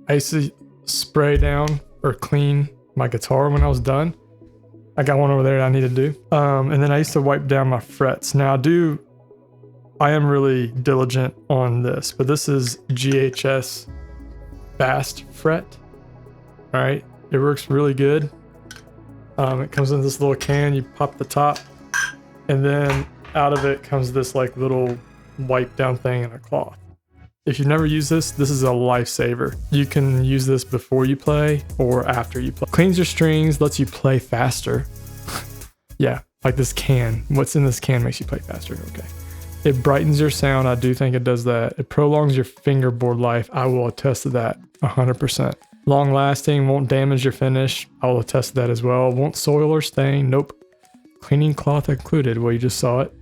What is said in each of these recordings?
I used to spray down or clean my guitar when I was done. I got one over there that I need to do. And then I used to wipe down my frets. Now I am really diligent on this, but this is JHS Fast Fret. All right, it works really good. It comes in this little can, you pop the top, and then out of it comes this like little wipe down thing in a cloth. If you've never used this is a lifesaver. You can use this before you play or after you play. Cleans your strings, lets you play faster. Yeah, like this can. What's in this can makes you play faster, okay. It brightens your sound, I do think it does that. It prolongs your fingerboard life, I will attest to that 100%. Long lasting, won't damage your finish, I will attest to that as well. Won't soil or stain, nope. Cleaning cloth included, well you just saw it.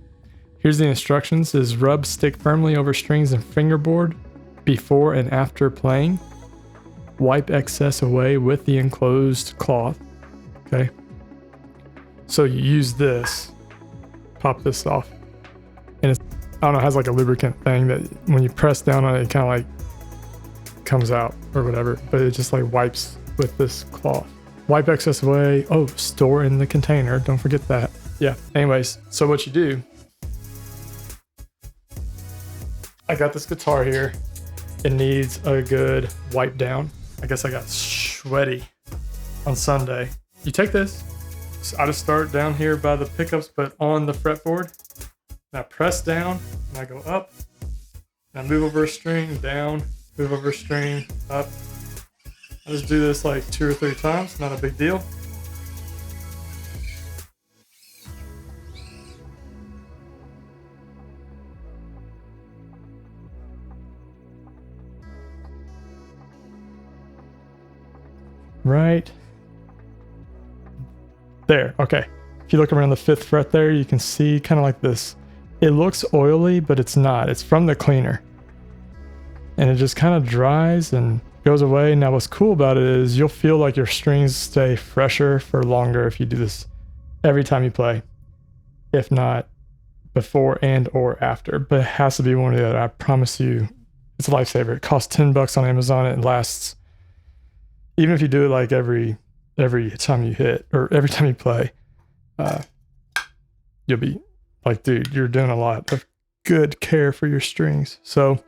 Here's the instructions, is rub stick firmly over strings and fingerboard before and after playing. Wipe excess away with the enclosed cloth, okay? So you use this, pop this off, and it's, I don't know, it has like a lubricant thing that when you press down on it, it kind of like comes out or whatever, but it just like wipes with this cloth. Wipe excess away, oh, store in the container, don't forget that. Yeah, anyways, so what you do, I got this guitar here. It needs a good wipe down. I guess I got sweaty on Sunday. You take this, so I just start down here by the pickups, but on the fretboard. And I press down and I go up. And I move over a string, down, move over a string, up. I just do this like 2 or 3 times, not a big deal. Right there. Okay, if you look around the 5th fret there, you can see kind of like this. It looks oily, but it's not. It's from the cleaner, and it just kind of dries and goes away. Now what's cool about it is you'll feel like your strings stay fresher for longer if you do this every time you play, if not before and or after, but it has to be one or the other. I promise you, it's a lifesaver. It costs $10 on Amazon. It lasts, even if you do it like every time you hit or every time you play, you'll be like, dude, you're doing a lot of good care for your strings. So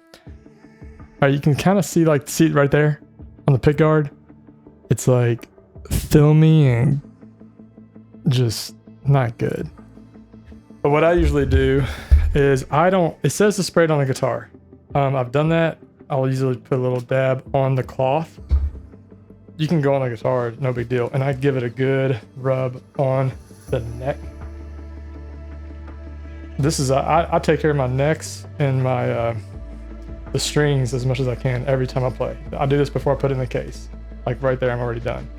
you can kind of see it right there on the pick guard. It's like filmy and just not good. But what I usually do is it says to spray it on the guitar. I've done that. I'll usually put a little dab on the cloth. You can go on the guitar, no big deal. And I give it a good rub on the neck. This is, I take care of my necks and my, the strings as much as I can every time I play. I do this before I put it in the case. Like right there, I'm already done.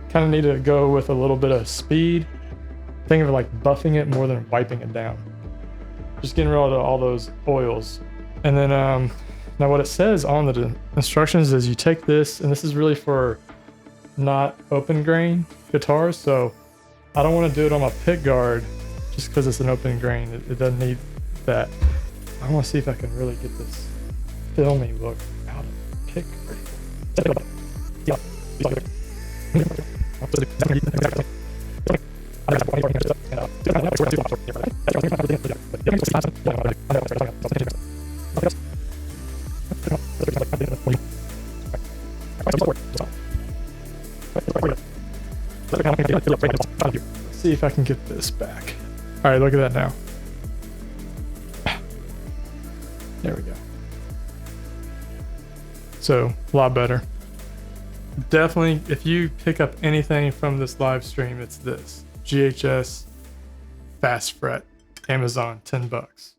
Kind of need to go with a little bit of speed. Think of it like buffing it more than wiping it down. Just getting rid of all those oils. And then, now what it says on the instructions is you take this, and this is really for not open grain guitars, so I don't want to do it on my pick guard just because it's an open grain. It doesn't need that. I want to see if I can really get this filmy look out of the pick guard. Let's see if I can get this back. All right, look at that now. There we go. So a lot better. Definitely, if you pick up anything from this live stream, it's this JHS Fast Fret, Amazon, $10.